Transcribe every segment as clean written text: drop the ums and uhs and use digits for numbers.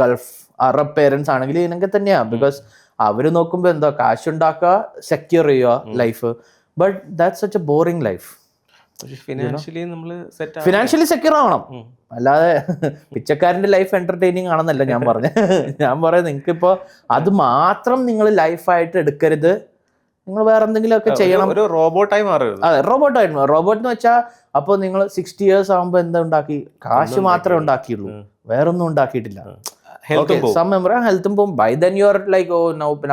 Gulf Arab parents ആണെങ്കിൽ ഇതിനൊക്കെ തന്നെയാ. ബിക്കോസ് അവര് നോക്കുമ്പോ എന്താ കാശ് ഉണ്ടാക്കുക, സെക്യൂർ ചെയ്യുക life. But that's such A boring life. Financially secure ആവണം, അല്ലാതെ പിച്ചക്കാരന്റെ ലൈഫ് എന്റർടൈനിങ് ആണെന്നല്ല ഞാൻ പറഞ്ഞത്. ഞാൻ പറയാം നിങ്ങൾക്കിപ്പോ അത് മാത്രം നിങ്ങൾ ലൈഫായിട്ട് എടുക്കരുത്. നിങ്ങൾ വേറെ എന്തെങ്കിലും ഒക്കെ ചെയ്യണം. റോബോട്ടായി മാറരുത്. അതെ, റോബോട്ട് എന്ന് വെച്ചാൽ അപ്പോൾ നിങ്ങൾ 60 years ആകുമ്പോൾ എന്താ ഉണ്ടാക്കി? കാശ് മാത്രമേ ഉണ്ടാക്കിയുള്ളൂ, വേറൊന്നും ഉണ്ടാക്കിയിട്ടില്ല. ഹെൽത്തും പോകും. By then you are like oh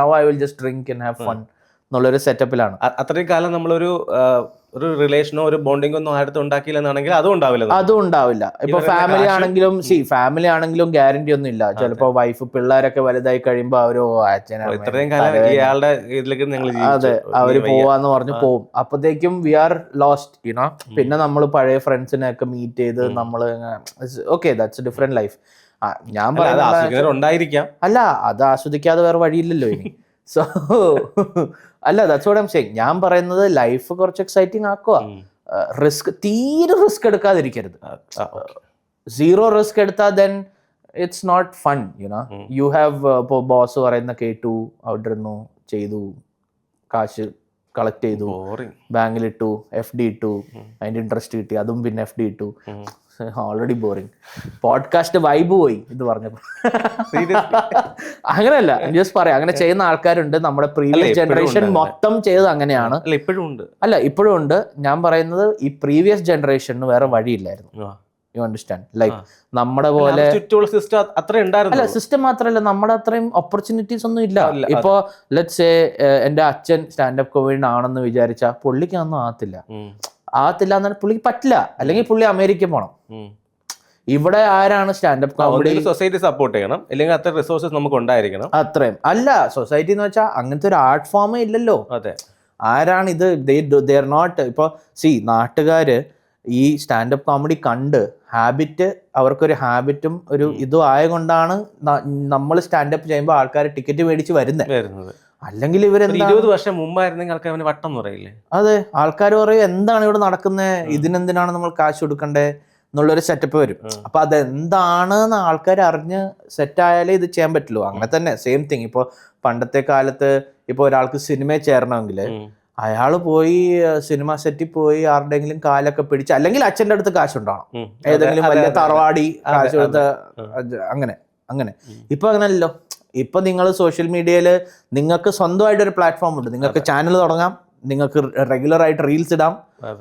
now I will just drink and have fun എന്നുള്ളൊരു സെറ്റപ്പിലാണ്. അത്രയും കാലം നമ്മളൊരു റിലേഷനോ ഒരു ബോണ്ടിങ്ങോ ഒന്നും ആരുടെ ഉണ്ടാക്കിയില്ലെന്നാണെങ്കിൽ അതും ഉണ്ടാവില്ല. ഇപ്പൊ ഫാമിലി ആണെങ്കിലും ഗ്യാരണ്ടി ഒന്നും ഇല്ല. ചിലപ്പോ വൈഫ് പിള്ളേരൊക്കെ വലുതായി കഴിയുമ്പോ അവര് അതെ അവര് പോവാന്ന് പറഞ്ഞു പോവും. അപ്പത്തേക്കും വി ആർ ലോസ്റ്റ് യുനോ. പിന്നെ നമ്മൾ പഴയ ഫ്രണ്ട്സിനെ ഒക്കെ മീറ്റ് ചെയ്ത് നമ്മള് ഓക്കെ ദാറ്റ്സ് ഡിഫറെന്റ് ലൈഫ്. ഞാൻ പറയുന്നത് അല്ല, അത് ആസ്വദിക്കാതെ വേറെ വഴിയില്ലല്ലോ ഇനി. സോ അല്ല, that's what I am saying. ഞാൻ പറയുന്നത് ലൈഫ് കുറച്ച് എക്സൈറ്റിംഗ് ആക്കുക. തീരെ റിസ്ക് എടുക്കാതിരിക്കരുത്. സീറോ റിസ്ക് എടുത്താൽ then it's not fun you know. You have ഇപ്പോൾ ബോസ് പറയുന്ന കേട്ടു, അവിടെ ഇരുന്നു ചെയ്തു, കാശ് കളക്ട് ചെയ്തു, ബാങ്കിലിട്ടു, FD ഇട്ടു, അതിന്റെ ഇൻട്രസ്റ്റ് കിട്ടി, അതും പിന്നെ FD ഇട്ടു. Already boring. പോഡ്കാസ്റ്റ് വൈബ് പോയി ഇത് പറഞ്ഞപ്പോ. അങ്ങനെയല്ല, ജസ്റ്റ് പറയാം, അങ്ങനെ ചെയ്യുന്ന ആൾക്കാരുണ്ട്. നമ്മുടെ പ്രീവിയസ് ജനറേഷൻ മൊത്തം ചെയ്തത് അങ്ങനെയാണ്. ഇപ്പോഴും ഉണ്ട്. ഞാൻ പറയുന്നത് ഈ പ്രീവിയസ് ജനറേഷന് വേറെ വഴിയില്ലായിരുന്നു. You understand? ലൈക്ക് നമ്മുടെ പോലെ അല്ല, സിസ്റ്റം മാത്രമല്ല, നമ്മുടെ അത്രയും ഓപ്പർച്യൂണിറ്റീസ് ഒന്നും ഇല്ല. ഇപ്പൊ ലെറ്റ്സ് സേ എന്റെ അച്ഛൻ സ്റ്റാൻഡപ്പ് കോമഡിയൻ ആണെന്ന് വിചാരിച്ചാൽ പുള്ളിക്ക് ഒന്നും ആകത്തില്ല എന്നാൽ പുള്ളിക്ക് പറ്റില്ല. അല്ലെങ്കിൽ പുള്ളി അമേരിക്ക പോണം. ഇവിടെ ആരാണ് സ്റ്റാൻഡപ്പ് കോമഡി? സൊസൈറ്റി സപ്പോർട്ട് ചെയ്യണം, അല്ലെങ്കിൽ അത്ര റിസോഴ്സസ് നമുക്ക് ഉണ്ടായിരിക്കണം. അത്രയും അല്ല, സൊസൈറ്റി എന്ന് വെച്ചാൽ അങ്ങനത്തെ ഒരു ആർട്ട് ഫോമേ ഇല്ലല്ലോ. അതെ, ആരാണ് ഇത്? They are not. ഇപ്പൊ നാട്ടുകാര് ഈ സ്റ്റാൻഡപ്പ് കോമഡി കണ്ട് ഹാബിറ്റ്, അവർക്കൊരു ഹാബിറ്റും ഒരു ഇതും ആയതുകൊണ്ടാണ് നമ്മൾ സ്റ്റാൻഡപ്പ് ചെയ്യുമ്പോൾ ആൾക്കാർ ടിക്കറ്റ് മേടിച്ച് വരുന്നത്. അല്ലെങ്കിൽ ഇവരെന്താ 20 വർഷം മുമ്പായിരുന്നെങ്കിൽ ആൾക്കാർ അവന് വട്ടം എന്ന് പറയില്ലേ? അതെ, ആൾക്കാർ പറയും എന്താണ് ഇവിടെ നടക്കുന്നത്, ഇതിനെന്തിനാണ് നമ്മൾ കാശ് കൊടുക്കണ്ടേ എന്നുള്ളൊരു സെറ്റപ്പ് വരും. അപ്പൊ അതെന്താണെന്ന് ആൾക്കാർ അറിഞ്ഞ് സെറ്റായാലേ ഇത് ചെയ്യാൻ പറ്റുള്ളൂ. അങ്ങനെ തന്നെ സെയിം തിങ്. ഇപ്പോൾ പണ്ടത്തെ കാലത്ത് ഇപ്പോൾ ഒരാൾക്ക് സിനിമയിൽ ചേരണമെങ്കിൽ അയാൾ പോയി സിനിമ സെറ്റിൽ പോയി ആരുടെങ്കിലും കാലൊക്കെ പിടിച്ച്, അല്ലെങ്കിൽ അച്ഛൻ്റെ അടുത്ത് കാശുണ്ടാവണം, ഏതെങ്കിലും വലിയ തറവാടി കാശ് കൊടുത്ത് അങ്ങനെ. ഇപ്പൊ അങ്ങനെയല്ലോ. ഇപ്പൊ നിങ്ങൾ സോഷ്യൽ മീഡിയയിൽ നിങ്ങൾക്ക് സ്വന്തമായിട്ടൊരു പ്ലാറ്റ്ഫോം ഉണ്ട്. നിങ്ങൾക്ക് ചാനൽ തുടങ്ങാം, നിങ്ങൾക്ക് റെഗുലർ ആയിട്ട് റീൽസ് ഇടാം.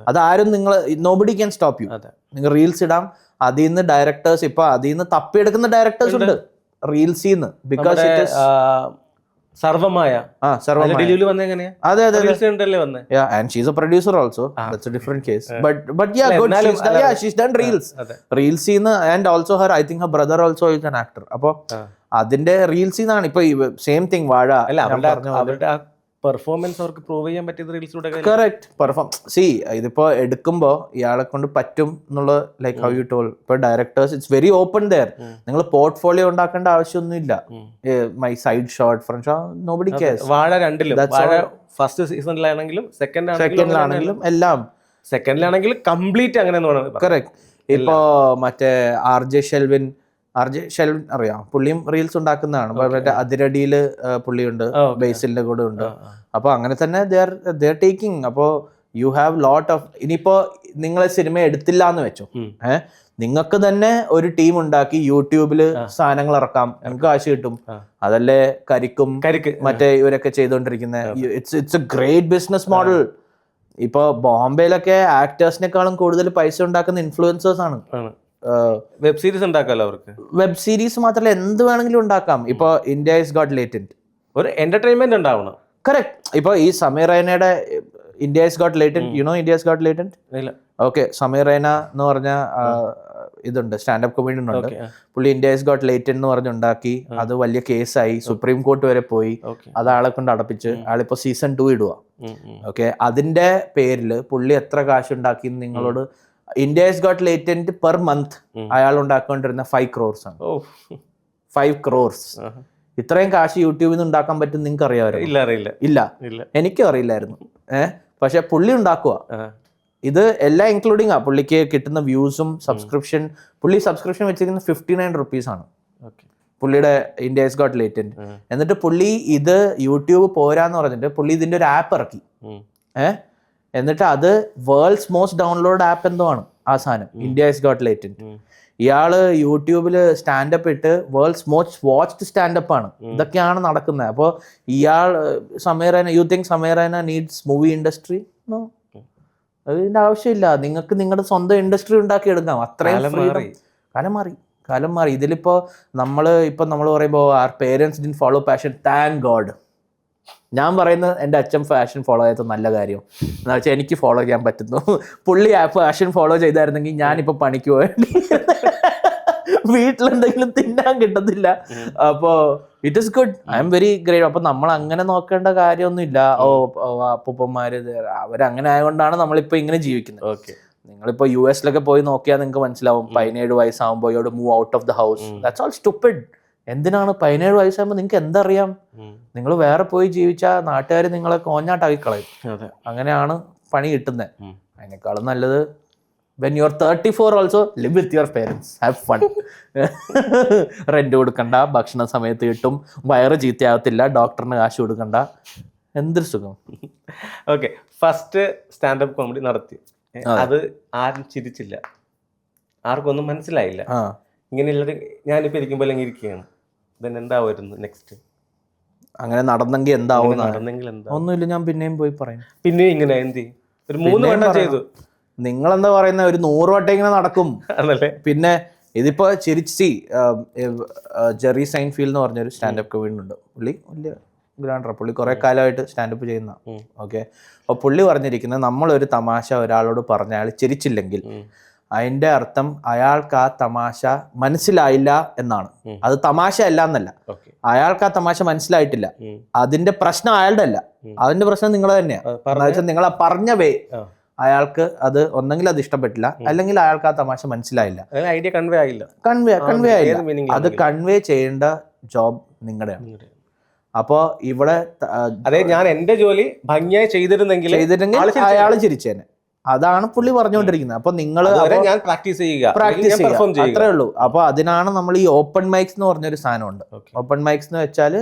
അതാരും നോബഡി ക്യാൻ സ്റ്റോപ്പ് യു. നിങ്ങൾ റീൽസ് ഇടാം. അതിൽ നിന്ന് ഡയറക്ടേഴ്സ്, ഇപ്പൊ അതിൽ നിന്ന് തപ്പിയെടുക്കുന്ന ഡയറക്ടേഴ്സ് ഉണ്ട് റീൽസിൽ നിന്ന്. ബിക്കോസ് സർവമായ ഡെലിവറി വന്ന എങ്ങനെയാ? അതെ yeah, and she's a producer also. That's a different case. But yeah, good. She's done reels. Reels in, and also her, I think her brother also is an actor. അപ്പൊ അതിന്റെ reels ആണ് ഇപ്പൊ same thing. വാഴ അവരുടെ performance അവർക്ക് prove ചെയ്യാൻ പറ്റിയത് റീൽസിലൂടെ. Correct. ഇതിപ്പോ എടുക്കുമ്പോ ഇയാളെ കൊണ്ട് പറ്റും എന്നുള്ള, ലൈക്ക് ഹൗ യു ടോൾ. ഇപ്പൊ directors it's very open there. നിങ്ങൾ പോർട്ട്ഫോളിയോ ഉണ്ടാക്കേണ്ട ആവശ്യമൊന്നുമില്ല. My side shot, front shot, nobody cares. Vaazha 2 first സീസണിലാണെങ്കിലും സെക്കൻഡിലാണെങ്കിലും എല്ലാം. സെക്കൻഡിലാണെങ്കിൽ കംപ്ലീറ്റ് അങ്ങനെ. കറക്റ്റ്. ഇപ്പോ മറ്റേ RJ ഷെൽവിൻ അറിയാം, പുള്ളിയും റീൽസ് ഉണ്ടാക്കുന്നതാണ്. മറ്റേ അതിരടിയില് പുള്ളിയുണ്ട്, ബേസിലിന്റെ കൂടെ ഉണ്ട്. അപ്പൊ അങ്ങനെ തന്നെ ദേ ആർ ടേക്കിംഗ്. അപ്പോ യു ഹാവ് ലോട്ട് ഓഫ്. ഇനിയിപ്പോ നിങ്ങളെ സിനിമ എടുത്തില്ല എന്ന് വെച്ചോ, നിങ്ങൾക്ക് തന്നെ ഒരു ടീം ഉണ്ടാക്കി യൂട്യൂബില് സാധനങ്ങൾ ഇറക്കാം, നിങ്ങൾക്ക് കാശ് കിട്ടും. അതല്ലേ കരിക്ക് മറ്റേ ഇവരൊക്കെ ചെയ്തോണ്ടിരിക്കുന്നത്. It's a great business model. ഇപ്പൊ ബോംബെയിലൊക്കെ ആക്ടേഴ്സിനെക്കാളും കൂടുതൽ പൈസ ഉണ്ടാക്കുന്ന ഇൻഫ്ലുവൻസേഴ്സ് ആണ്. വെബ് സീരീസ് ഉണ്ടാക്കാമല്ലോ അവർക്ക്. വെബ് സീരീസ് മാത്രമല്ല, എന്ത് വേണമെങ്കിലും ഉണ്ടാക്കാം. ഇപ്പൊ ഇന്ത്യ ഈസ് ഗോട്ട് ലേറ്റന്റ്, ഒരു എന്റർടൈൻമെന്റ് ഉണ്ടാവണം. കറക്റ്റ്. ഇപ്പൊ ഈ സമീർ റൈനയുടെ India is got latent, you know India is got latent? Okay, Sameer Raina എന്ന് പറഞ്ഞ ഇതുണ്ട്, സ്റ്റാൻഡപ്പ് കൊമേഡിയൻ ഉണ്ട്. പുള്ളി ഇന്ത്യ ഈസ് ഗോട്ട് ലേറ്റന്റ് എന്ന് പറഞ്ഞുണ്ടാക്കി. അത് വലിയ കേസായി, സുപ്രീം കോർട്ട് വരെ പോയി. അത് ആളെ കൊണ്ട് അടപ്പിച്ച് ആളിപ്പോ സീസൺ 2 ഇടുക. ഓക്കെ, അതിന്റെ പേരില് പുള്ളി എത്ര കാശ് ഉണ്ടാക്കി നിങ്ങളോട്. India is got latent per month അയാൾ ഉണ്ടാക്കൊണ്ടിരുന്ന 5 crores ആണ്. 5 crores. ഇത്രയും കാശ് യൂട്യൂബിൽ നിന്ന് ഉണ്ടാക്കാൻ പറ്റും നിങ്ങൾക്ക് അറിയാമായിരുന്നു? ഇല്ല, എനിക്കും അറിയില്ലായിരുന്നു. പക്ഷെ പുള്ളി ഉണ്ടാക്കുക. ഇത് എല്ലാം ഇൻക്ലൂഡിങ് ആ പുള്ളിക്ക് കിട്ടുന്ന വ്യൂസും സബ്സ്ക്രിപ്ഷൻ. പുള്ളി സബ്സ്ക്രിപ്ഷൻ വെച്ചിരിക്കുന്നത് 59 rupees ആണ്. പുള്ളിയുടെ ഇന്ത്യ ഈസ് ഗോട്ട് ലേറ്റന്റ്. എന്നിട്ട് പുള്ളി ഇത് യൂട്യൂബ് പോരാന്ന് പറഞ്ഞിട്ട് പുള്ളി ഇതിന്റെ ഒരു ആപ്പ് ഇറക്കി. എന്നിട്ട് അത് വേൾഡ്സ് മോസ്റ്റ് ഡൗൺലോഡ് ആപ്പ് എന്തോ ആണ് ആ സാധനം, ഇന്ത്യ ഈസ് ഗോട്ട് ലേറ്റന്റ്. ഇയാള് യൂട്യൂബിൽ സ്റ്റാൻഡപ്പ് ഇട്ട് വേൾഡ്സ് മോസ്റ്റ് വാച്ച്ഡ് സ്റ്റാൻഡപ്പ് ആണ്. ഇതൊക്കെയാണ് നടക്കുന്നത്. അപ്പോൾ ഇയാൾ Sameer Raina, you think Sameer Raina needs movie industry? No, അതിന്റെ ആവശ്യമില്ല. നിങ്ങൾക്ക് നിങ്ങളുടെ സ്വന്തം ഇൻഡസ്ട്രി ഉണ്ടാക്കി എടുക്കാം. അത്രയും കാലം മാറി. ഇതിലിപ്പോ നമ്മൾ പറയുമ്പോൾ our parents didn't follow passion, thank God. ഞാൻ പറയുന്നത് എൻ്റെ അച്ഛൻ ഫാഷൻ ഫോളോ ചെയ്യാത്ത നല്ല കാര്യം എന്ന് വെച്ചാൽ എനിക്ക് ഫോളോ ചെയ്യാൻ പറ്റുന്നു. പുള്ളി ആ ഫാഷൻ ഫോളോ ചെയ്തായിരുന്നെങ്കിൽ ഞാനിപ്പോൾ പണിക്ക് പോയി വീട്ടിലെന്തെങ്കിലും തിന്നാൻ കിട്ടത്തില്ല. അപ്പോൾ it is good, I am very great. അപ്പൊ നമ്മൾ അങ്ങനെ നോക്കേണ്ട കാര്യമൊന്നുമില്ല. അപ്പൂപ്പന്മാര് അവരങ്ങനെ ആയതുകൊണ്ടാണ് നമ്മളിപ്പോ ഇങ്ങനെ ജീവിക്കുന്നത്. ഓക്കെ, നിങ്ങളിപ്പോ US പോയി നോക്കിയാൽ നിങ്ങൾക്ക് മനസ്സിലാവും 17 വയസ്സാകുമ്പോൾ യോട് move out of the house. That's all stupid. എന്തിനാണ് 17 വയസ്സാകുമ്പോൾ നിങ്ങൾക്ക് എന്തറിയാം? നിങ്ങൾ വേറെ പോയി ജീവിച്ചാൽ നാട്ടുകാർ നിങ്ങളെ കോഞ്ഞാട്ടാക്കി കളയും. അങ്ങനെയാണ് പണി കിട്ടുന്നത്. അതിനേക്കാളും നല്ലത് when you are 34 also live with your parents, have fun. Rent കൊടുക്കണ്ട, ഭക്ഷണ സമയത്ത് കിട്ടും, വയറ് ചീത്തയാകത്തില്ല, ഡോക്ടറിന് കാശ് കൊടുക്കണ്ട, എന്തൊരു സുഖം. ഓക്കെ, ഫസ്റ്റ് സ്റ്റാൻഡപ്പ് കോമഡി നടത്തി, അത് ആരും ചിരിച്ചില്ല, ആർക്കും ഒന്നും മനസ്സിലായില്ല. ഇങ്ങനെയുള്ളത് ഞാനിപ്പോൾ ഇരിക്കുമ്പോൾ അല്ലെങ്കിൽ ഇരിക്കുകയാണ്, then എന്താവുമായിരുന്നു നെക്സ്റ്റ്? അങ്ങനെ നടന്നെങ്കിൽ എന്താവും? നടന്നെങ്കിൽ എന്താ? ഒന്നുമില്ല, ഞാൻ പിന്നെയും പോയി പറയും. പിന്നെയും ഇങ്ങനെ എന്ത് ചെയ്യും? ഒരു 3 വട്ടം ചെയ്തു. നിങ്ങളെന്താ പറയുന്നത്? ഒരു 100 വട്ടം ഇങ്ങനെ നടക്കും. പിന്നെ ഇതിപ്പോ ചിരിച്ചി ജെറി സൈൻഫീൽഡ് എന്ന് പറഞ്ഞൊരു സ്റ്റാൻഡപ്പ് കമീഡിയൻ ഉണ്ട്. പുള്ളി വലിയ ഗ്രാൻഡർ, പുള്ളി കുറെ കാലമായിട്ട് സ്റ്റാൻഡപ്പ് ചെയ്യുന്ന. ഓക്കെ, അപ്പോൾ പുള്ളി പറഞ്ഞിരിക്കുന്നത്, നമ്മളൊരു തമാശ ഒരാളോട് പറഞ്ഞ അയാൾ ചിരിച്ചില്ലെങ്കിൽ അതിന്റെ അർത്ഥം അയാൾക്ക് ആ തമാശ മനസ്സിലായില്ല എന്നാണ്. അത് തമാശ അല്ല എന്നല്ല, അയാൾക്ക് ആ തമാശ മനസ്സിലായിട്ടില്ല. അതിന്റെ പ്രശ്നം അയാളുടെ അല്ല, അതിന്റെ പ്രശ്നം നിങ്ങളെ തന്നെയാണ്. നിങ്ങൾ ആ പറഞ്ഞ വേ അയാൾക്ക് അത് ഒന്നെങ്കിൽ അത് ഇഷ്ടപ്പെട്ടില്ല, അല്ലെങ്കിൽ അയാൾക്ക് ആ തമാശ മനസ്സിലായില്ല, ഐഡിയ കൺവേ ആയില്ല. അത് കൺവേ ചെയ്യേണ്ട ജോബ് നിങ്ങളുടെയാണ്. അപ്പോ ഇവിടെ അതെ, ഞാൻ എന്റെ ജോലി ഭംഗിയായി ചെയ്തിരുന്നെങ്കിൽ അയാൾ ചിരിച്ചേനെ. അതാണ് പുള്ളി പറഞ്ഞുകൊണ്ടിരിക്കുന്നത്. അപ്പൊ നിങ്ങൾ പ്രാക്ടീസ് ചെയ്യുക, അത്രേ ഉള്ളൂ. അപ്പൊ അതിനാണ് നമ്മൾ ഈ ഓപ്പൺ മൈക്സ് എന്ന് പറഞ്ഞൊരു സാധനമുണ്ട്. ഓപ്പൺ മൈക്സ് എന്ന് വെച്ചാൽ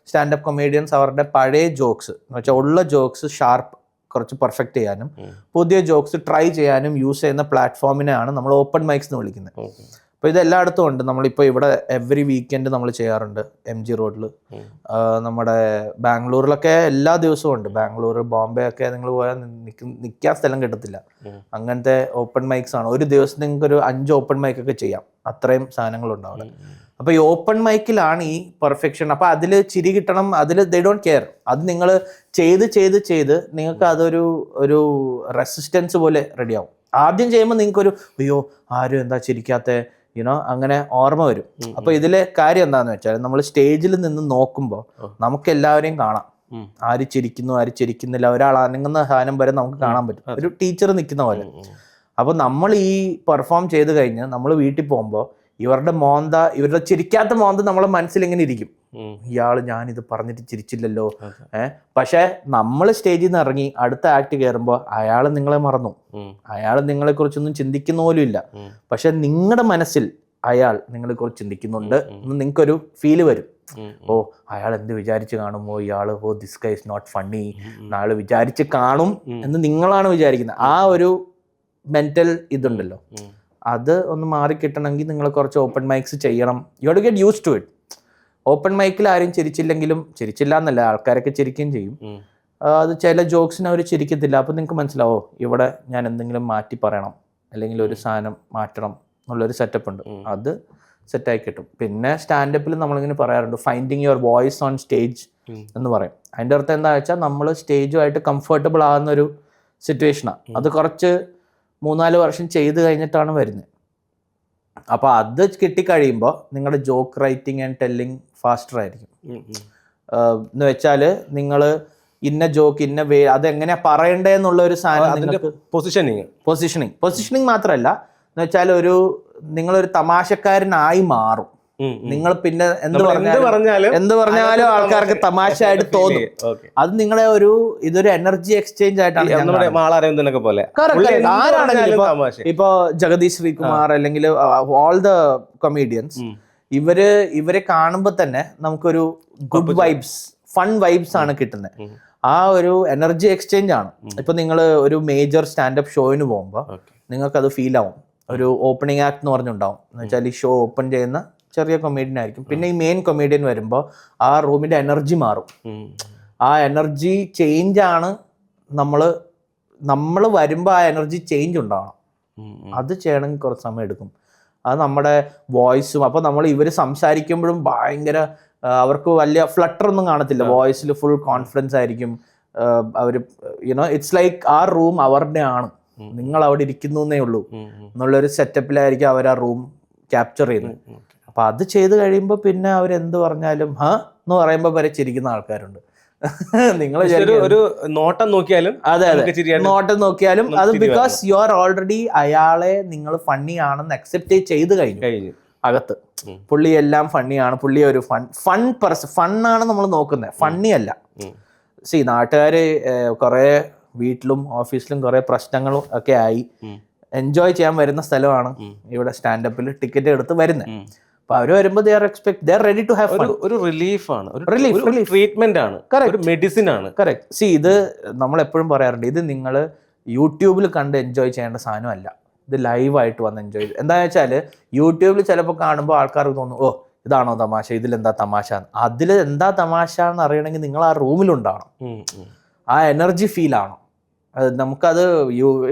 സ്റ്റാൻഡപ്പ് കൊമേഡിയൻസ് അവരുടെ പഴയ ജോക്സ് എന്ന് വെച്ചാൽ ഉള്ള ജോക്സ് ഷാർപ്പ് കുറച്ച് പെർഫെക്റ്റ് ചെയ്യാനും പുതിയ ജോക്സ് ട്രൈ ചെയ്യാനും യൂസ് ചെയ്യുന്ന പ്ലാറ്റ്ഫോമിനെയാണ് നമ്മൾ ഓപ്പൺ മൈക്സ് എന്ന് വിളിക്കുന്നത്. അപ്പോൾ ഇത് എല്ലായിടത്തും ഉണ്ട്. നമ്മളിപ്പോൾ ഇവിടെ എവറി വീക്കെൻഡ് നമ്മൾ ചെയ്യാറുണ്ട്. MG റോഡിൽ, നമ്മുടെ ബാംഗ്ലൂരിലൊക്കെ എല്ലാ ദിവസവും ഉണ്ട്. ബാംഗ്ലൂർ, ബോംബെ ഒക്കെ നിങ്ങൾ പോയാൽ നിൽക്കാൻ സ്ഥലം കിട്ടത്തില്ല. അങ്ങനത്തെ ഓപ്പൺ മൈക്സ് ആണ്. ഒരു ദിവസം നിങ്ങൾക്ക് ഒരു 5 ഓപ്പൺ മൈക്ക് ഒക്കെ ചെയ്യാം. അത്രയും സാധനങ്ങളുണ്ടാവും. അപ്പോൾ ഈ ഓപ്പൺ മൈക്കിലാണ് ഈ പെർഫെക്ഷൻ. അപ്പോൾ അതിൽ ചിരി കിട്ടണം, അതിൽ ദേ ഡോണ്ട് കെയർ. അത് നിങ്ങൾ ചെയ്ത് നിങ്ങൾക്ക് അതൊരു റെസിസ്റ്റൻസ് പോലെ റെഡിയാവും. ആദ്യം ചെയ്യുമ്പോൾ നിങ്ങൾക്കൊരു അയ്യോ ആരും എന്താ ചിരിക്കാത്ത അങ്ങനെ ഓർമ്മ വരും. അപ്പൊ ഇതിലെ കാര്യം എന്താന്ന് വെച്ചാൽ നമ്മൾ സ്റ്റേജിൽ നിന്ന് നോക്കുമ്പോൾ നമുക്ക് എല്ലാവരെയും കാണാം, ആര് ചിരിക്കുന്നു ആര് ചിരിക്കുന്നില്ല. ഒരാൾ അനങ്ങുന്ന സാധനം വരെ നമുക്ക് കാണാൻ പറ്റും, ഒരു ടീച്ചർ നിൽക്കുന്ന പോലെ. അപ്പൊ നമ്മൾ ഈ പെർഫോം ചെയ്ത് കഴിഞ്ഞ് നമ്മൾ വീട്ടിൽ പോകുമ്പോൾ ഇവരുടെ ചിരിക്കാത്ത മോന്ത നമ്മളെ മനസ്സിൽ ഇങ്ങനെ ഇരിക്കും. ഇയാള് ഞാനിത് പറഞ്ഞിട്ട് ചിരിച്ചില്ലല്ലോ. പക്ഷെ നമ്മൾ സ്റ്റേജിൽ നിന്ന് ഇറങ്ങി അടുത്ത ആക്ട് കയറുമ്പോൾ അയാൾ നിങ്ങളെ മറന്നു, അയാൾ നിങ്ങളെ കുറിച്ചൊന്നും ചിന്തിക്കുന്ന പോലും ഇല്ല. പക്ഷെ നിങ്ങളുടെ മനസ്സിൽ അയാൾ നിങ്ങളെ കുറിച്ച് ചിന്തിക്കുന്നുണ്ട് എന്ന് നിങ്ങൾക്കൊരു ഫീല് വരും. ഓ അയാൾ എന്ത് വിചാരിച്ച് കാണുമോ, ഇയാള് this guy is not funny, നാളെ വിചാരിച്ച് കാണും എന്ന് നിങ്ങളാണ് വിചാരിക്കുന്നത്. ആ ഒരു മെന്റൽ ഇതുണ്ടല്ലോ, അത് ഒന്ന് മാറിക്കിട്ടണമെങ്കിൽ നിങ്ങൾ കുറച്ച് ഓപ്പൺ മൈക്സ് ചെയ്യണം. You have to get used to it. Open മൈക്കിൽ ആരും ചിരിച്ചില്ലെങ്കിലും, ചിരിച്ചില്ല എന്നല്ല, ആൾക്കാരൊക്കെ ചിരിക്കുകയും ചെയ്യും. അത് ചില ജോക്സിന് അവർ ചിരിക്കത്തില്ല. അപ്പോൾ നിങ്ങൾക്ക് മനസ്സിലാവോ ഇവിടെ ഞാൻ എന്തെങ്കിലും മാറ്റി പറയണം, അല്ലെങ്കിൽ ഒരു സാധനം മാറ്റണം എന്നുള്ളൊരു സെറ്റപ്പ് ഉണ്ട്. അത് സെറ്റായി കിട്ടും. പിന്നെ സ്റ്റാൻഡപ്പിൽ നമ്മളിങ്ങനെ പറയാറുണ്ട് finding your voice on stage എന്ന് പറയും. അതിൻ്റെ അർത്ഥം എന്താണെന്ന് വെച്ചാൽ നമ്മൾ സ്റ്റേജുമായിട്ട് കംഫർട്ടബിൾ ആകുന്നൊരു സിറ്റുവേഷനാണ്. അത് കുറച്ച് 3-4 വർഷം ചെയ്ത് കഴിഞ്ഞിട്ടാണ് വരുന്നത്. അപ്പോൾ അത് കിട്ടിക്കഴിയുമ്പോൾ നിങ്ങളുടെ joke writing and telling faster ആയിരിക്കും. എന്ന് വെച്ചാൽ നിങ്ങൾ ഇന്ന ജോക്ക് ഇന്ന വേ അതെങ്ങനെയാ പറയണ്ടേ എന്നുള്ള ഒരു സാധനം, പൊസിഷനിങ് മാത്രമല്ല എന്ന് വെച്ചാൽ നിങ്ങളൊരു തമാശക്കാരനായി മാറും. നിങ്ങൾ പിന്നെ എന്ത് പറഞ്ഞാലും ആൾക്കാർക്ക് തമാശയായിട്ട് തോന്നും. അത് നിങ്ങളെ ഇതൊരു എനർജി എക്സ്ചേഞ്ച് ആയിട്ടാണ്. ആരാണെങ്കിലും ഇപ്പൊ ജഗദീഷ് ശ്രീകുമാർ അല്ലെങ്കിൽ ഓൾ ദ കൊമീഡിയൻസ് ഇവരെ കാണുമ്പോൾ തന്നെ നമുക്കൊരു ഗുഡ് വൈബ്സ്, ഫൺ വൈബ്സ് ആണ് കിട്ടുന്നത്. ആ ഒരു എനർജി എക്സ്ചേഞ്ച് ആണ്. ഇപ്പൊ നിങ്ങൾ ഒരു മേജർ സ്റ്റാൻഡപ്പ് ഷോയിന് പോകുമ്പോൾ നിങ്ങൾക്കത് ഫീൽ ആവും. ഒരു ഓപ്പണിംഗ് ആക്ട് എന്ന് പറഞ്ഞുണ്ടാവും. എന്ന് വെച്ചാൽ ഈ ഷോ ഓപ്പൺ ചെയ്യുന്ന ചെറിയ കൊമേഡിയൻ ആയിരിക്കും. പിന്നെ ഈ മെയിൻ കൊമേഡിയൻ വരുമ്പോൾ ആ റൂമിന്റെ എനർജി മാറും. ആ എനർജി ചേഞ്ച് ആണ് നമ്മൾ വരുമ്പോൾ ആ എനർജി ചേഞ്ച് ഉണ്ടാവണം. അത് ചെയ്യണമെങ്കിൽ കുറച്ച് സമയം എടുക്കും. അത് നമ്മുടെ വോയിസും, അപ്പോൾ നമ്മൾ ഇവർ സംസാരിക്കുമ്പോഴും ഭയങ്കര അവർക്ക് വലിയ ഫ്ലട്ടർ ഒന്നും കാണത്തില്ല. വോയിസിൽ ഫുൾ കോൺഫിഡൻസ് ആയിരിക്കും. അവർ ഇറ്റ്സ് ലൈക്ക് ആ റൂം അവരുടെ ആണ്, നിങ്ങൾ അവിടെ ഇരിക്കുന്നു എന്നേ ഉള്ളൂ എന്നുള്ളൊരു സെറ്റപ്പിലായിരിക്കും അവർ ആ റൂം ക്യാപ്ചർ ചെയ്യുന്നത്. അപ്പൊ അത് ചെയ്ത് കഴിയുമ്പോൾ പിന്നെ അവരെന്ത് പറഞ്ഞാലും എന്ന് പറയുമ്പോൾ വരെ ചിരിക്കുന്ന ആൾക്കാരുണ്ട്. നിങ്ങൾ ഒരു നോട്ടം നോക്കിയാലും, അതെ നോട്ടം നോക്കിയാലും അത് ബിക്കോസ് യു ആർ ഓൾറെഡി അയാളെ നിങ്ങൾ ഫണ്ണി ആണെന്ന് അക്സെപ്റ്റ് ചെയ്ത് കഴിഞ്ഞു അകത്ത്. പുള്ളി എല്ലാം ഫണ്ണിയാണ്, പുള്ളി ഒരു ഫണ്ണാണ് നമ്മൾ നോക്കുന്നത്, ഫണ്ണി അല്ല. നാട്ടുകാര് കുറെ വീട്ടിലും ഓഫീസിലും കുറെ പ്രശ്നങ്ങളും ഒക്കെ ആയി എൻജോയ് ചെയ്യാൻ വരുന്ന സ്ഥലമാണ് ഇവിടെ സ്റ്റാൻഡപ്പിൽ ടിക്കറ്റ് എടുത്ത് വരുന്നത്. അപ്പൊ അവര് വരുമ്പോൾ റെഡി ടു ഹാവ് ഫൺ. ഒരു റിലീഫാണ്, ഒരു ട്രീറ്റ്മെന്റ് ആണ്, ഒരു മെഡിസിൻ ആണ്. കറക്റ്റ്. ഇത് നമ്മൾ എപ്പോഴും പറയാറുണ്ട്, ഇത് നിങ്ങൾ യൂട്യൂബിൽ കണ്ട് എൻജോയ് ചെയ്യേണ്ട സാധനമല്ല, ഇത് ലൈവായിട്ട് വന്ന് എൻജോയ് ചെയ്ത്. എന്താ വെച്ചാൽ യൂട്യൂബിൽ ചിലപ്പോൾ കാണുമ്പോൾ ആൾക്കാർക്ക് തോന്നും, ഓ ഇതാണോ തമാശ, ഇതിലെന്താ തമാശ. അതിൽ എന്താ തമാശ എന്ന് അറിയണമെങ്കിൽ നിങ്ങൾ ആ റൂമിലുണ്ടാവണം, ആ എനർജി ഫീൽ ആവണം. അത് നമുക്കത്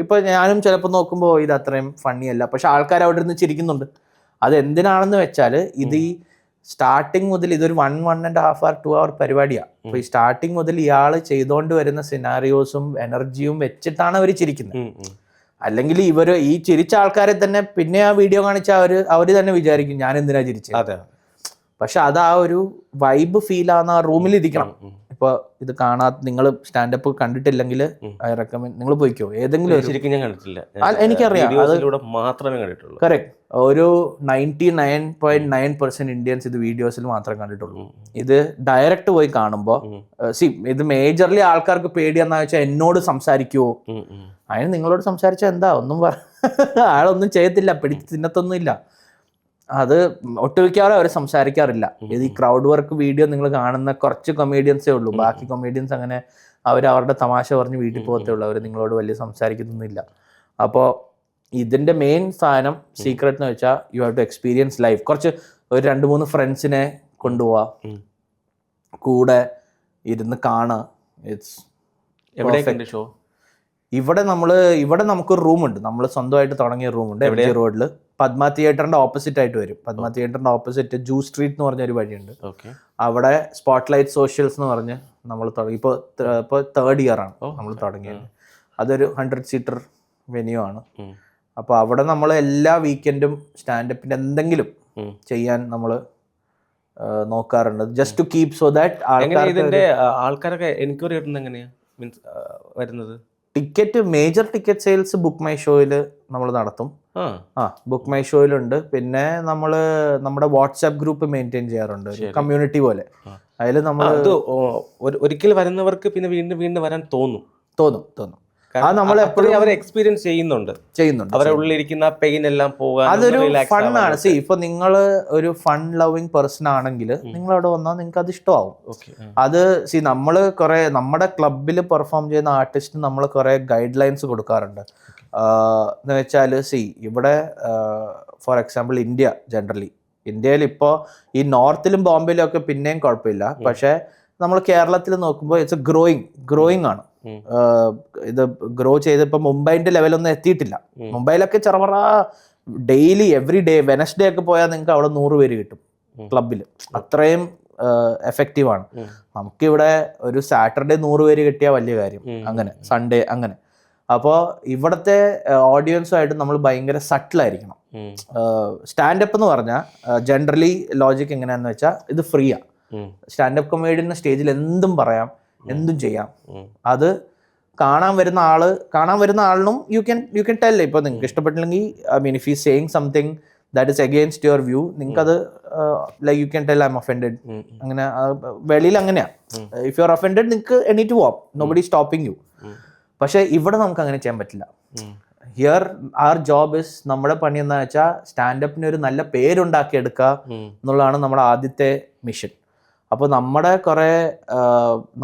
ഇപ്പൊ ഞാനും ചിലപ്പോൾ നോക്കുമ്പോൾ ഇത് അത്രയും ഫണ്ണി അല്ല, പക്ഷെ ആൾക്കാർ അവിടെ ഇരുന്ന് ചിരിക്കുന്നുണ്ട്. അത് എന്തിനാണെന്ന് വെച്ചാൽ ഇത് ഈ സ്റ്റാർട്ടിങ് മുതൽ ഇതൊരു 1.5 hour 2 hour പരിപാടിയാണ്. അപ്പൊ ഈ സ്റ്റാർട്ടിങ് മുതൽ ഇയാൾ ചെയ്തുകൊണ്ട് വരുന്ന സിനാരിയോസും എനർജിയും വെച്ചിട്ടാണ് അവർ ചിരിക്കുന്നത്. അല്ലെങ്കിൽ ഈ ചിരിച്ച ആൾക്കാരെ തന്നെ പിന്നെ ആ വീഡിയോ കാണിച്ച അവര് തന്നെ വിചാരിക്കും ഞാൻ എന്തിനാ ചിരിച്ചത്. പക്ഷെ അത് ആ ഒരു വൈബ് ഫീൽ ആവുന്ന ആ റൂമിൽ ഇരിക്കണം. ഇപ്പൊ ഇത് നിങ്ങൾ സ്റ്റാൻഡപ്പ് കണ്ടിട്ടില്ലെങ്കിൽ ഐ റെക്കമെൻഡ് നിങ്ങൾ പോയിക്കോ. ഏതെങ്കിലും ശരിക്കും ഞാൻ കണ്ടിട്ടില്ല, എനിക്കറിയാം, മാത്രമേ കണ്ടിട്ടുള്ളൂ. കറക്റ്റ്. ഒരു 99.9% ഇന്ത്യൻസ് ഇത് വീഡിയോസിൽ മാത്രമേ കണ്ടിട്ടുള്ളൂ. ഇത് ഡയറക്റ്റ് പോയി കാണുമ്പോൾ ഇത് മേജർലി ആൾക്കാർക്ക് പേടിയെന്നാ വെച്ചാൽ എന്നോട് സംസാരിക്കുവോ, അതിന് നിങ്ങളോട് സംസാരിച്ചാൽ എന്താ ഒന്നും ആളൊന്നും ചെയ്യത്തില്ല, പിടിച്ച് തിന്നത്തൊന്നും ഇല്ല. അത് ഒട്ടുമിക്കവാറും അവർ സംസാരിക്കാറില്ല. ഇത് ഈ ക്രൗഡ് വർക്ക് വീഡിയോ നിങ്ങൾ കാണുന്ന കുറച്ച് കൊമേഡിയൻസേ ഉള്ളൂ. ബാക്കി കൊമേഡിയൻസ് അങ്ങനെ അവരുടെ തമാശ പറഞ്ഞ് വീട്ടിൽ പോകത്തേ ഉള്ളൂ, അവർ നിങ്ങളോട് വലിയ സംസാരിക്കുന്നൊന്നുമില്ല. അപ്പോൾ ഇതിന്റെ മെയിൻ സാധനം സീക്രട്ട് എന്ന് വെച്ചാൽ you have to experience life. കുറച്ച് ഒരു 2-3 ഫ്രണ്ട്സിനെ കൊണ്ടുപോവാ, കൂടെ ഇരുന്ന് കാണുക. It's show. ഇവിടെ നമുക്കൊരു റൂമുണ്ട്, നമ്മൾ സ്വന്തമായിട്ട് തുടങ്ങിയ റൂമുണ്ട് MG റോഡിൽ. പദ്മ തിയേറ്ററിന്റെ ഓപ്പോസിറ്റ് ആയിട്ട് വരും. പദ്മ തിയേറ്ററിന്റെ ഓപ്പോസിറ്റ് ജൂ സ്ട്രീറ്റ് എന്ന് പറഞ്ഞൊരു വഴിയുണ്ട്. അവിടെ സ്പോട്ട്ലൈറ്റ് സോഷ്യൽസ് എന്ന് പറഞ്ഞ് നമ്മൾ ഇപ്പോൾ 3rd year ആണ് നമ്മൾ തുടങ്ങിയത്. അതൊരു 100 seater വെന്യൂ ആണ്. അപ്പോൾ അവിടെ നമ്മൾ എല്ലാ വീക്കെൻഡും സ്റ്റാൻഡപ്പിന്റെ എന്തെങ്കിലും ചെയ്യാൻ നമ്മൾ നോക്കാറുണ്ട്, just to keep so that ആൾക്കാരൊക്കെ എൻക്വയറി കിട്ടുന്നത് എങ്ങനെയാ മീൻസ് വരുന്നത്? Major ticket sales book my ഷോയിൽ നമ്മൾ നടത്തും. ബുക്ക് മൈ ഷോയിലുണ്ട്. പിന്നെ നമ്മുടെ വാട്സാപ്പ് ഗ്രൂപ്പ് മെയിൻറ്റെയിൻ ചെയ്യാറുണ്ട്, കമ്മ്യൂണിറ്റി പോലെ. അതിൽ നമ്മൾ ഒരിക്കൽ വരുന്നവർക്ക് പിന്നെ വീണ്ടും വീണ്ടും വരാൻ തോന്നും. അത് നമ്മൾ എപ്പോഴും അവർ എക്സ്പീരിയൻസ് ചെയ്യുന്നുണ്ട്. അവരുടെ ഉള്ളിലിരിക്കുന്ന പെയിൻ എല്ലാം പോകാൻ അതൊരു ഫണ്ണാണ്. ഇപ്പൊ നിങ്ങൾ ഒരു ഫൺ ലവിങ് പേഴ്സൺ ആണെങ്കിൽ നിങ്ങൾ അവിടെ വന്നാൽ നിങ്ങൾക്ക് അത് ഇഷ്ടമാവും. അത് നമ്മൾ കുറെ നമ്മുടെ ക്ലബിൽ പെർഫോം ചെയ്യുന്ന ആർട്ടിസ്റ്റിന് നമ്മൾ കുറെ ഗൈഡ് ലൈൻസ് കൊടുക്കാറുണ്ട്. എന്ന് വെച്ചാൽ ഇവിടെ ഫോർ എക്സാമ്പിൾ ഇന്ത്യയിൽ ഇപ്പോൾ ഈ നോർത്തിലും ബോംബെയിലും ഒക്കെ പിന്നെയും കുഴപ്പമില്ല. പക്ഷെ നമ്മൾ കേരളത്തിൽ നോക്കുമ്പോൾ ഇറ്റ്സ് ഗ്രോയിങ് ആണ്. ഇത് ഗ്രോ ചെയ്തപ്പോൾ മുംബൈന്റെ ലെവലൊന്നും എത്തിയിട്ടില്ല. മുംബൈയിലൊക്കെ ചെറുപറ ഡെയിലി എവറി ഡേ വെനസ്ഡേ ഒക്കെ പോയാൽ നിങ്ങൾക്ക് അവിടെ 100 പേര് കിട്ടും ക്ലബിൽ. അത്രയും എഫക്റ്റീവ് ആണ്. നമുക്കിവിടെ ഒരു സാറ്റർഡേ 100 പേര് കിട്ടിയാൽ വലിയ കാര്യം, അങ്ങനെ സൺഡേ അങ്ങനെ. അപ്പോൾ ഇവിടുത്തെ ഓഡിയൻസുമായിട്ട് നമ്മൾ ഭയങ്കര സട്ടിലായിരിക്കണം. സ്റ്റാൻഡപ്പ് എന്ന് പറഞ്ഞാൽ ജനറലി ലോജിക്ക് എങ്ങനെയാണെന്ന് വെച്ചാൽ ഇത് ഫ്രീയാ. സ്റ്റാൻഡപ്പ് കൊമേഡിയൻ സ്റ്റേജിൽ എന്തും പറയാം, എന്തും ചെയ്യാം. അത് കാണാൻ വരുന്ന ആളിനും യു ക്യാൻ ടെൽ. ഇപ്പൊ നിങ്ങൾക്ക് ഇഷ്ടപ്പെട്ടില്ലെങ്കിൽ if is saying something that is against your view, നിങ്ങൾക്കത് like you can tell I'm offended. അങ്ങനെ വെളിയിൽ അങ്ങനെയാ. ഇഫ് യു ആർ ഒഫൻഡഡ് നിങ്ങൾക്ക് എണീറ്റ് പോവാം, നോബഡി സ്റ്റോപ്പിംഗ് യു. പക്ഷെ ഇവിടെ നമുക്ക് അങ്ങനെ ചെയ്യാൻ പറ്റില്ല. ഹിയർ ആർ ജോബ് ഇസ്, നമ്മുടെ പണി എന്താ വെച്ചാൽ സ്റ്റാൻഡപ്പിന് ഒരു നല്ല പേരുണ്ടാക്കിയെടുക്കുക എന്നുള്ളതാണ് നമ്മുടെ ആദ്യത്തെ മിഷൻ. അപ്പോൾ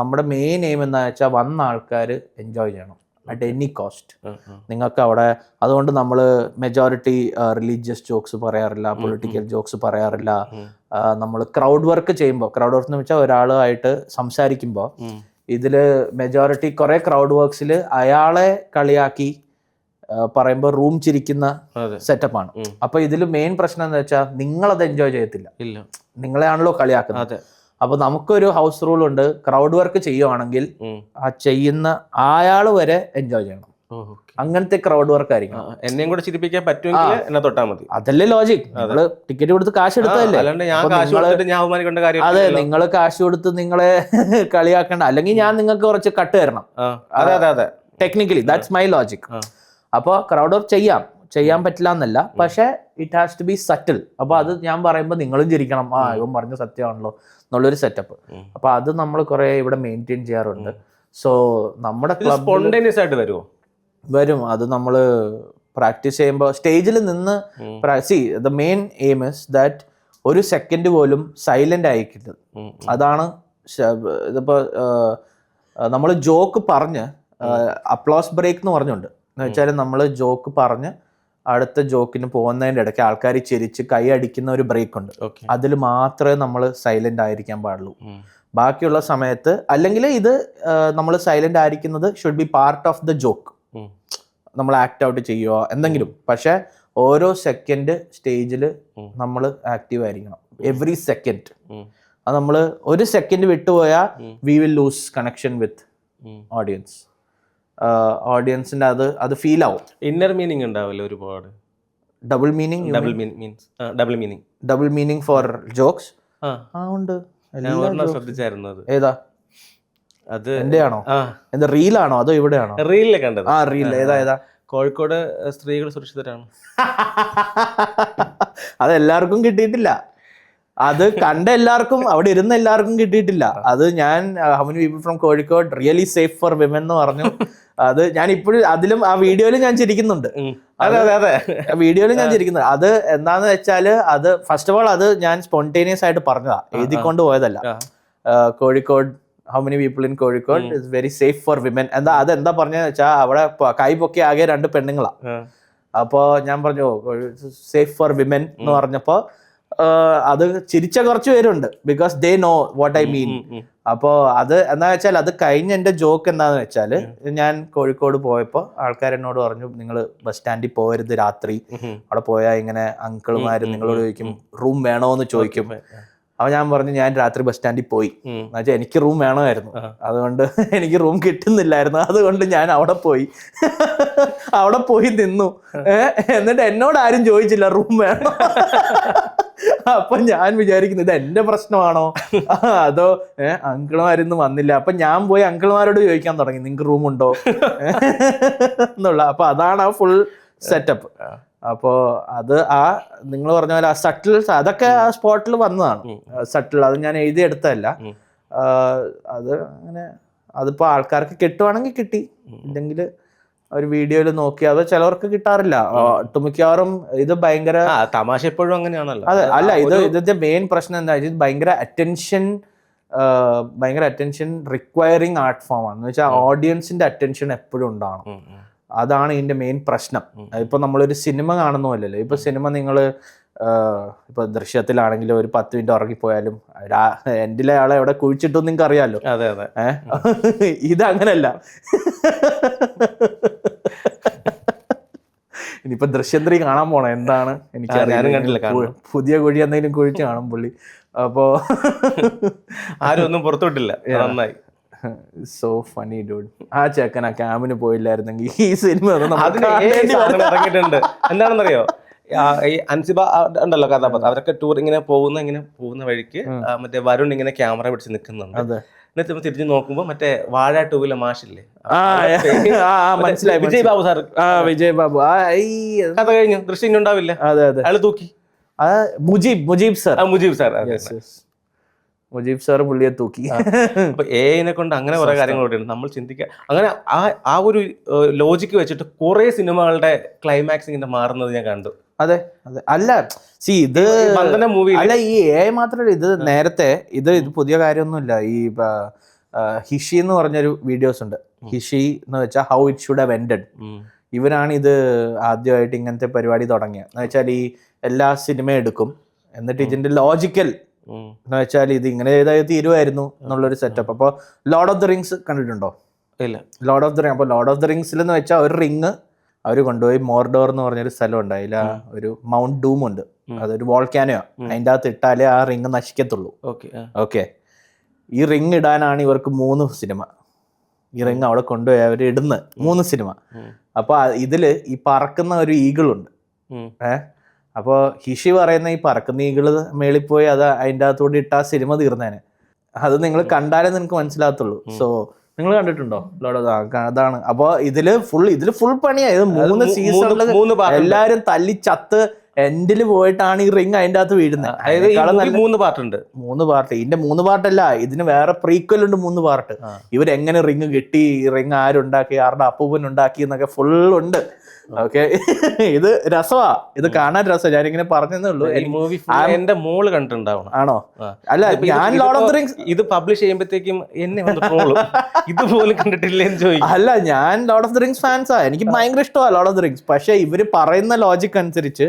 നമ്മുടെ മെയിൻ എയിം എന്താ വെച്ചാൽ വന്ന ആൾക്കാർ എൻജോയ് ചെയ്യണം അറ്റ് എനി കോസ്റ്റ്. നിങ്ങൾക്ക് അവിടെ അതുകൊണ്ട് നമ്മൾ മെജോറിറ്റി റിലീജിയസ് ജോക്സ് പറയാറില്ല, പൊളിറ്റിക്കൽ ജോക്സ് പറയാറില്ല. നമ്മൾ ക്രൗഡ് വർക്ക് ചെയ്യുമ്പോൾ, ക്രൗഡ് വർക്ക് എന്ന് വെച്ചാൽ ഒരാളുമായിട്ട് സംസാരിക്കുമ്പോൾ ഇതിൽ മെജോറിറ്റി കുറേ ക്രൗഡ് വർക്ക്സിൽ അയാളെ കളിയാക്കി പറയുമ്പോൾ റൂം ചിരിക്കുന്ന സെറ്റപ്പാണ്. അപ്പൊ ഇതിൽ മെയിൻ പ്രശ്നം എന്താ വെച്ചാൽ നിങ്ങളത് എൻജോയ് ചെയ്യത്തില്ല, നിങ്ങളെയാണല്ലോ കളിയാക്കുന്നത്. അപ്പൊ നമുക്കൊരു ഹൗസ് റൂൾ ഉണ്ട്, ക്രൗഡ് വർക്ക് ചെയ്യുവാണെങ്കിൽ ആ ചെയ്യുന്ന അയാൾ വരെ എൻജോയ് ചെയ്യണം. അങ്ങനത്തെ ക്രൗഡ് വർക്ക് ആയിരിക്കും. എന്നെയും കൂടെ ചിരിപ്പിക്കാൻ പറ്റുമെങ്കിൽ എന്നെ തൊട്ടാൽ മതി. അതല്ലേ ലോജിക്. നമ്മള് ടിക്കറ്റ് കൊടുത്ത് കാശ് എടുത്തതല്ലേ. അതെ, നിങ്ങൾ കാശ് കൊടുത്ത് നിങ്ങളെ കളിയാക്കണ്ട, അല്ലെങ്കിൽ ഞാൻ നിങ്ങൾക്ക് കുറച്ച് കട്ട് തരണം. Technically that's my logic. അപ്പോൾ ക്രൗഡ് വർക്ക് ചെയ്യാൻ പറ്റില്ല എന്നല്ല, പക്ഷെ it has to be subtle. അപ്പൊ അത് ഞാൻ പറയുമ്പോൾ നിങ്ങളും ചിരിക്കണം, ഇവൻ പറഞ്ഞ സത്യമാണല്ലോ എന്നുള്ളൊരു സെറ്റപ്പ്. അപ്പൊ അത് നമ്മൾ കുറെ ഇവിടെ മെയിൻറ്റെയിൻ ചെയ്യാറുണ്ട്. സോ നമ്മുടെ സ്പോണ്ടേനിയസ് ആയിട്ട് വരും. അത് നമ്മൾ പ്രാക്ടീസ് ചെയ്യുമ്പോൾ സ്റ്റേജിൽ നിന്ന് the main aim is that ഒരു സെക്കൻഡ് പോലും സൈലന്റ് ആയിരിക്കരുത്. അതാണ് ഇതിപ്പോ നമ്മൾ ജോക്ക് പറഞ്ഞ് അപ്ലോസ് ബ്രേക്ക് എന്ന് പറഞ്ഞുണ്ട്. എന്ന് വെച്ചാൽ നമ്മൾ ജോക്ക് പറഞ്ഞ് അടുത്ത ജോക്കിന് പോകുന്നതിൻ്റെ ഇടയ്ക്ക് ആൾക്കാർ ചിരിച്ച് കൈ അടിക്കുന്ന ഒരു ബ്രേക്ക് ഉണ്ട്. അതിൽ മാത്രമേ നമ്മൾ സൈലന്റ് ആയിരിക്കാൻ പാടുള്ളൂ. ബാക്കിയുള്ള സമയത്ത് അല്ലെങ്കിൽ ഇത് നമ്മൾ സൈലന്റ് ആയിരിക്കുന്നത് should be part of the joke. നമ്മൾ ആക്ട് ഔട്ട് ചെയ്യുക എന്തെങ്കിലും, പക്ഷെ ഓരോ സെക്കൻഡ് സ്റ്റേജിൽ നമ്മൾ ആക്റ്റീവ് ആയിരിക്കണം. Every second. അത് നമ്മൾ ഒരു സെക്കൻഡ് വിട്ടുപോയാൽ we will lose connection with audience. ഓഡിയൻസിന്റെ അത് ഫീൽ ആവും. ഇന്നർ മീനിങ് ഉണ്ടാവില്ല ഒരുപാട്. ഡബിൾ മീനിങ് ഫോർ ജോക്സ് ഉണ്ട്. ശ്രദ്ധിച്ചായിരുന്നു. ഏതാ? അത് എന്റെയാണോ? എന്താ റീലാണോ അതോ ഇവിടെയാണോ? റീലിലെ കണ്ടത്. റീൽ ഏതാ? കോഴിക്കോട് സ്ത്രീകൾ സുരക്ഷിതരാണ്. അതെല്ലാവർക്കും കിട്ടിയിട്ടില്ല. അത് കണ്ട എല്ലാവർക്കും, അവിടെ ഇരുന്ന എല്ലാവർക്കും കിട്ടിയിട്ടില്ല. അത് ഞാൻ how many people from Kozhikode really safe for women എന്ന് പറഞ്ഞു. അത് ഞാൻ ഇപ്പോഴും അതിലും ആ വീഡിയോയിൽ ഞാൻ ചിരിക്കുന്നുണ്ട്. വീഡിയോയിൽ ഞാൻ ചിരിക്കുന്നുണ്ട്. അത് എന്താന്ന് വെച്ചാല് അത് ഫസ്റ്റ് ഓഫ് ഓൾ അത് ഞാൻ സ്പോണ്ടേനിയസ് ആയിട്ട് പറഞ്ഞതാ, എഴുതിക്കൊണ്ട് പോയതല്ല. Kozhikode how many people in Kozhikode is very safe for women. അതെന്താ പറഞ്ഞതെന്ന് വെച്ചാൽ അവിടെ കൈ പൊക്കി ആകെ 2 പെണ്ണുങ്ങളാ. അപ്പോ ഞാൻ പറഞ്ഞു സേഫ് ഫോർ വിമൻ എന്ന് പറഞ്ഞപ്പോ അത് ചിരിച്ച കുറച്ച് പേരുണ്ട്, because they know what I mean. അപ്പോ അത് എന്താ വെച്ചാൽ അത് കഴിഞ്ഞ എന്റെ ജോക്ക് എന്താന്ന് വെച്ചാല്, ഞാൻ കോഴിക്കോട് പോയപ്പോ ആൾക്കാർ എന്നോട് പറഞ്ഞു നിങ്ങൾ ബസ് സ്റ്റാൻഡിൽ പോകരുത് രാത്രി, അവിടെ പോയാൽ ഇങ്ങനെ അങ്കിൾമാര് നിങ്ങളോട് ചോദിക്കും റൂം വേണോന്ന് ചോദിക്കും. അപ്പൊ ഞാൻ പറഞ്ഞു ഞാൻ രാത്രി ബസ് സ്റ്റാൻഡിൽ പോയി, എന്നുവെച്ചാൽ എനിക്ക് റൂം വേണമായിരുന്നു, അതുകൊണ്ട് എനിക്ക് റൂം കിട്ടുന്നില്ലായിരുന്നു, അതുകൊണ്ട് ഞാൻ അവിടെ പോയി നിന്നു. എന്നിട്ട് എന്നോട് ആരും ചോദിച്ചില്ല റൂം വേണോ. അപ്പൊ ഞാൻ വിചാരിക്കുന്നത് ഇത് എന്റെ പ്രശ്നമാണോ അതോ അങ്കിൾമാരൊന്നും വന്നില്ല. അപ്പൊ ഞാൻ പോയി അങ്കിൾമാരോട് ചോദിക്കാൻ തുടങ്ങി നിങ്ങൾക്ക് റൂം ഉണ്ടോ എന്നുള്ള. അപ്പൊ അതാണ് ആ ഫുൾ സെറ്റപ്പ്. അപ്പോ അത് നിങ്ങൾ പറഞ്ഞ പോലെ ആ സട്ടിൽ അതൊക്കെ ആ സ്പോട്ടിൽ വന്നതാണ്. സട്ടിൽ അത് ഞാൻ എഴുതിയെടുത്തതല്ല. അത് അങ്ങനെ അതിപ്പോ ആൾക്കാർക്ക് കിട്ടുവാണെങ്കിൽ കിട്ടി, ഇല്ലെങ്കിൽ ഒരു വീഡിയോയിൽ നോക്കി. അത് ചിലവർക്ക് കിട്ടാറില്ല. മിക്കവാറും ഇത് ഭയങ്കര തമാശ എപ്പോഴും അങ്ങനെയാണല്ലോ. അതെ, അല്ല ഇതിന്റെ മെയിൻ പ്രശ്നം എന്താ വെച്ചാൽ ഭയങ്കര അറ്റൻഷൻ റിക്വയറിങ് ആർട്ട് ഫോം ആണ്. എന്ന് വെച്ചാൽ ഓഡിയൻസിന്റെ അറ്റൻഷൻ എപ്പോഴും ഉണ്ടാവണം. അതാണ് ഇതിന്റെ മെയിൻ പ്രശ്നം. ഇപ്പൊ നമ്മളൊരു സിനിമ കാണുന്ന പോലെയല്ലോ. ഇപ്പൊ സിനിമ നിങ്ങള് ഇപ്പൊ ദൃശ്യത്തിലാണെങ്കിലും ഒരു 10 മിനിറ്റ് ഉറങ്ങിപ്പോയാലും എൻഡിലെ ആളെ എവിടെ കുഴിച്ചിട്ടും നിങ്ങൾക്ക് അറിയാലോ. ഇതങ്ങനല്ല. ഇനിയിപ്പൊ ദൃശ്യം 3 കാണാൻ പോണം, എന്താണ് എനിക്ക് പുതിയ കുഴി എന്തെങ്കിലും കുഴിച്ച് കാണും പുള്ളി. അപ്പോ ആരും ഒന്നും പുറത്തോട്ടില്ല. നന്നായി. So funny dude. ആ ചെക്കൻ ആ ക്യാമ്പിന് പോയില്ലായിരുന്നെങ്കിൽ ഈ സിനിമ ഇറങ്ങിയിട്ടുണ്ട്. എന്താണെന്നറിയോ, ഈ അൻസിബ ഉണ്ടല്ലോ കഥാപാത്രം, അവരൊക്കെ ടൂർ ഇങ്ങനെ പോകുന്ന വഴിക്ക് മറ്റേ വരുൺ ഇങ്ങനെ ക്യാമറ പിടിച്ച് നിൽക്കുന്നുണ്ട്. എന്നിട്ട് തിരിഞ്ഞു നോക്കുമ്പോ മറ്റേ വാഴ 2 മാഷില്ലേ, മനസ്സിലായി, വിജയ് ബാബു സാർ. വിജയ് ബാബു കഥ കഴിഞ്ഞു, ദൃശ്യം ഉണ്ടാവില്ല, അയാൾ തൂക്കി. Mujeeb sir. Mujeeb sir Mujeeb sir പുള്ളിയെ തൂക്കി. അപ്പൊ AI കൊണ്ട് അങ്ങനെ കുറെ കാര്യങ്ങളോടെ നമ്മൾ ചിന്തിക്കുക. അങ്ങനെ ആ ഒരു ലോജിക്ക് വെച്ചിട്ട് കുറെ സിനിമകളുടെ ക്ലൈമാക്സ് ഇങ്ങനെ മാറുന്നത് ഞാൻ കണ്ടു. അതെ അതെ. അല്ല ഇത് മൂവി അല്ല, ഈ AI മാത്രമല്ല, ഇത് നേരത്തെ ഇത് പുതിയ കാര്യമൊന്നുമില്ല. ഈ ഹിഷി എന്ന് പറഞ്ഞൊരു വീഡിയോസ് ഉണ്ട്. ഹിഷി എന്ന് വെച്ചാൽ how it should have ended. ഇവരാണ് ഇത് ആദ്യമായിട്ട് ഇങ്ങനത്തെ പരിപാടി തുടങ്ങിയത്. എന്ന് വെച്ചാൽ ഈ എല്ലാ സിനിമയും എടുക്കും, എന്നിട്ട് ഇതിന്റെ ലോജിക്കൽ എന്ന് വെച്ചാൽ ഇത് ഇങ്ങനെ ചെയ്താൽ തീരുമായിരുന്നു എന്നുള്ളൊരു സെറ്റപ്പ്. അപ്പോൾ ലോർഡ് ഓഫ് ദ റിങ്സ് കണ്ടിട്ടുണ്ടോ? ഇല്ല. Lord of the ring. അപ്പോൾ ലോർഡ് ഓഫ് ദ റിങ്സിൽ എന്ന് വെച്ചാൽ ഒരു റിങ് അവർ കൊണ്ടുപോയി മോർഡോർ എന്ന് പറഞ്ഞൊരു സ്ഥലം ഉണ്ട്. അതിൽ ഒരു മൗണ്ട് ഡൂം ഉണ്ട്, അതൊരു വോൾക്കാനോ. അതിൻ്റെ അകത്ത് ഇട്ടാലേ ആ റിങ് നശിക്കത്തുള്ളൂ. ഓക്കെ, ഈ റിങ് ഇടാനാണ് ഇവർക്ക് 3 സിനിമ. ഈ റിങ് അവിടെ കൊണ്ടുപോയി അവർ ഇടുന്ന 3 സിനിമ. അപ്പോൾ ഇതിൽ ഈ പറക്കുന്ന ഒരു ഈഗിളുണ്ട്. അപ്പോൾ ഹിഷി പറയുന്ന ഈ പറക്കുന്ന ഈഗിള് മേളിൽ പോയി അത് അതിൻ്റെ അകത്തോടെ ഇട്ട ആ സിനിമ തീർന്നേനെ. അത് നിങ്ങൾ കണ്ടാലേ നിങ്ങൾക്ക് മനസ്സിലാകത്തുള്ളൂ. സോ നിങ്ങൾ കണ്ടിട്ടുണ്ടോ അതാണ്. അപ്പോൾ ഇതില് ഫുൾ പണിയായി. 3 സീസണില് എല്ലാരും തല്ലി ചത്ത് എൻഡിൽ പോയിട്ടാണ് ഈ റിങ് അതിൻ്റെ അകത്ത് വീഴുന്നത്. 3 പാർട്ടുണ്ട്. 3 പാർട്ട്. ഇതിന്റെ 3 പാർട്ടല്ല, ഇതിന് വേറെ പ്രീക്വൽ ഉണ്ട് 3 പാർട്ട്. ഇവരെങ്ങനെ റിങ് കിട്ടി, ഈ റിങ് ആരുണ്ടാക്കി, ആരുടെ അപ്പൂപ്പൻ ഉണ്ടാക്കി എന്നൊക്കെ ഫുൾ ഉണ്ട്. ഓക്കെ, ഇത് രസമാ, ഇത് കാണാൻ രസം. ഞാനിങ്ങനെ പറഞ്ഞതേ ഉള്ളൂ. എന്റെ മോള് കണ്ടിട്ടുണ്ടാവണം. ആണോ? അല്ല, ഞാൻ ലോർഡ് ഓഫ് ദ റിങ്സ് ഇത് പബ്ലിഷ് ചെയ്യുമ്പോഴത്തേക്കും എന്നെ ഇതുപോലും കണ്ടിട്ടില്ലെന്ന് ചോദിക്കും. അല്ല, ഞാൻ ലോർഡ് ഓഫ് ദ റിങ്സ് ഫാൻസാ. എനിക്ക് ഭയങ്കര ഇഷ്ടമാണ് ലോർഡ് ഓഫ് ദ റിങ്സ്. പക്ഷെ ഇവര് പറയുന്ന ലോജിക് അനുസരിച്ച്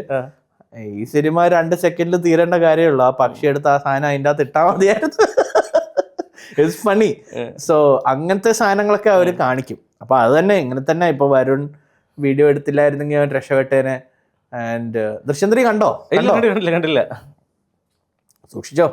ഈ സിനിമ 2 സെക്കൻഡിൽ തീരേണ്ട കാര്യമുള്ളൂ. ആ പക്ഷി എടുത്ത് ആ സാധനം അതിൻ്റെ അകത്ത് ഇട്ടാൽ മതിയായിരുന്നു. It's funny. സോ അങ്ങനത്തെ സാധനങ്ങളൊക്കെ അവർ കാണിക്കും. അപ്പൊ അത് തന്നെ ഇങ്ങനെ തന്നെ. ഇപ്പൊ വരുൺ വീഡിയോ എടുത്തില്ലായിരുന്നെങ്കിൽ അവൻ രക്ഷപ്പെട്ടേനെ. ആൻഡ് ദൃശ്യം 3 കണ്ടോ? കണ്ടില്ല. സൂക്ഷിച്ചോ.